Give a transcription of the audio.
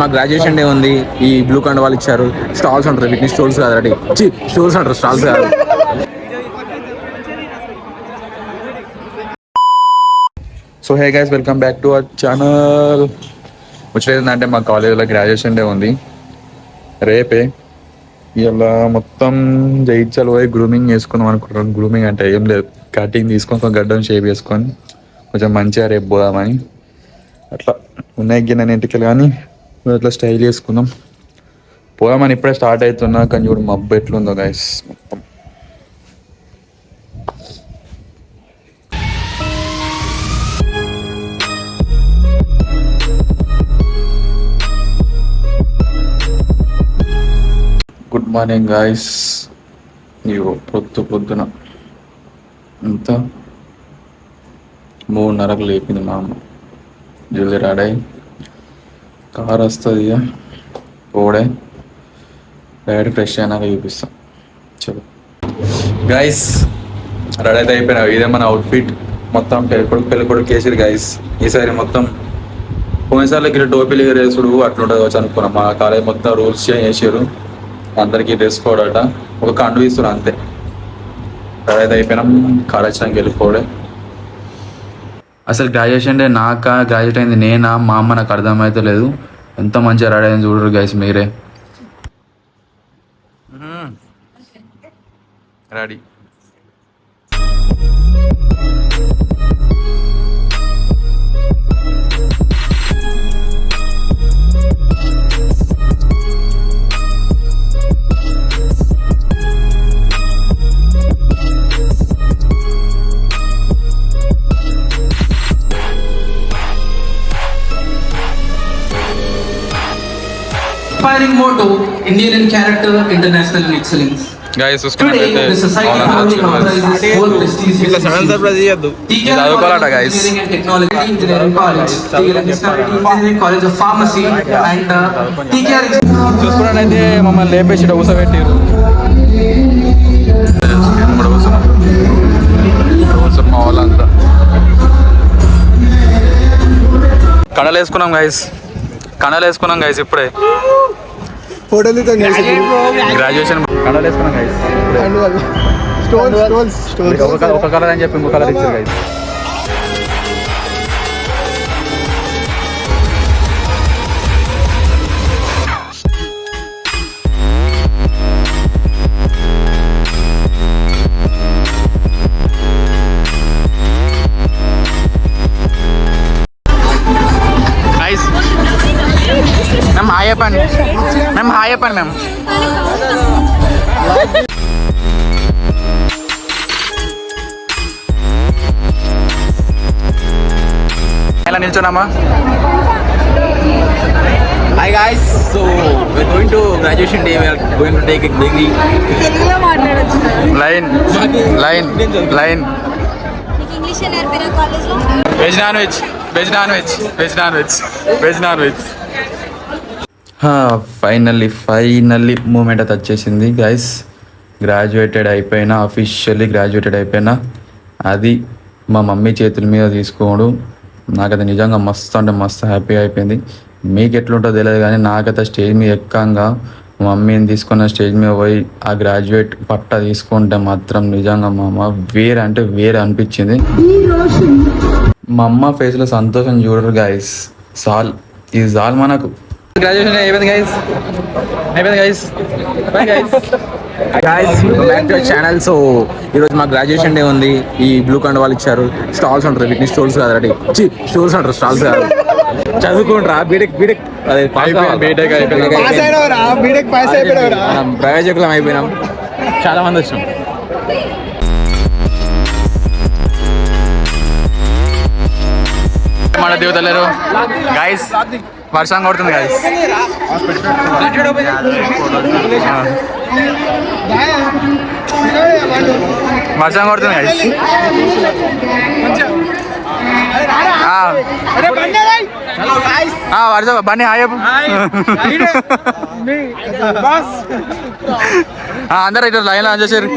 మా graduation day ఉంది. ఈ బ్లూ కండ వాళ్ళు ఇచ్చారు. స్టాల్స్ ఉంటారు, వీటిని స్టోల్స్ కాదు, రెడీ స్టోల్స్ అంటారు, స్టాల్స్ కాదు. So hey guys, welcome back to our channel. వచ్చేదంటే మా కాలేజీలో గ్రాడ్యుయేషన్ డే ఉంది రేపే. ఇలా మొత్తం జైత్యాలు పోయి గ్రూమింగ్ చేసుకుందాం అనుకుంటున్నాను. గ్రూమింగ్ అంటే ఏం లేదు, కటింగ్ తీసుకొని కొంచెం గడ్డం షేప్ చేసుకొని కొంచెం మంచిగా రేపు పోదామని. అట్లా ఉన్నాయి గిన్నె ఇంటికి కానీ అట్లా స్టైల్ చేసుకుందాం పోదామని ఇప్పుడే స్టార్ట్ అవుతున్నా. కానీ చూడు మబ్బు ఎట్లుందో గైస్ మొత్తం. Good morning guys. ఇగో పొద్దున ఇంత 3:30కు లేపింది మా అమ్మ. జల్దీ రాడాయి, కార్ వస్తుంది ఇక పోడే. డైరెక్ట్ ఫ్రెష్ అయినాక చూపిస్తాం. చలో గైస్, రెడీ అయితే అయిపోయినా. ఇదే మన అవుట్ఫిట్ మొత్తం. పెళ్ళికొడుకు కేసీరు గైస్. ఈసారి మొత్తం పోయినసార్లు ఇక్కడ టోపీలు వేసుడు అట్లుంటుంది వచ్చి అనుకున్నాం. మా కాలేజ్ మొత్తం రూల్స్ చేంజ్ చేసారు. అందరికీ డ్రెస్ కోడ్ అట, ఒక కండు ఇస్తున్నారు అంతే. రెడీ అయితే అయిపోయినాం, కాలేజ్ వచ్చినాక వెళ్ళిపోవడే. అసలు గ్రాడ్యుయేషన్ డే నాకా, గ్రాడ్యుయేట్ అయింది నేనా, మా అమ్మ నాకు అర్థమైతే లేదు. ఎంత మంచిగా రెడీ అయింది చూడరు గైస్ మీరే. Ready Inspiring motto: Indian in character, international in excellence. Guys Today, the society proudly recognizes four prestigious చదువుకోవాలట guys. Engineering and Technology Engineering College, TKR Engineering College of Pharmacy, and TKR. చూసుకున్నట్టయితే మమ్మల్ని లేపేసి కూసబెట్టారు. మా వాళ్ళంతా కడలు వేసుకున్నాం guys ఇప్పుడే. Graduation కడలు వేసుకున్నాం guys. ఒక colour అని చెప్పి ఇంకో కలర్ ఇచ్చారు గైస్. మేము హాయ్ చెప్పండి మేము. ఎలా నిల్చున్నామా? Hi guys, so we're going to graduation day. We are going to take a degree. Line veg non veg. Finally moment అయితే వచ్చేసింది గైస్. అఫీషియల్లీ గ్రాడ్యుయేటెడ్ అయిపోయినా. అది మా మమ్మీ చేతుల మీద తీసుకోవడం నాకైతే నిజంగా మస్తు అంటే మస్తు హ్యాపీగా అయిపోయింది. మీకు ఎట్లుంటుందో తెలియదు కానీ నాకైతే స్టేజ్ మీద ఎక్కంగా మమ్మీని తీసుకున్న స్టేజ్ మీద పోయి ఆ గ్రాడ్యుయేట్ పట్టా తీసుకుంటే మాత్రం నిజంగా మా అమ్మ వేరే అంటే వేరే అనిపించింది. మా అమ్మ ఫేస్లో సంతోషం చూడరు గైస్. ఇది చాలు మనకు. గ్రాడ్యుయేషన్ అయిపోయింది guys. Back to channel. So ఈరోజు మా గ్రాడ్యుయేషన్ డే ఉంది. ఈ బ్లూ కండ వాళ్ళు ఇచ్చారు. స్టాల్స్ ఉంటారు, వీటిని స్టోల్స్ కాదు, రెడీ స్టోల్స్ అంటారు, స్టాల్స్ కాదు. చదువుకుంటారా బీటెక్ అదే ప్రయోజకులం అయిపోయినాం. చాలా మంది వచ్చినాం. మన దేవతలేరు గైస్. వర్షం కొడుతుంది గైస్. గైస్. బండి హాయ్ అందరూ ఇట్లా లైన్లో చేశారు.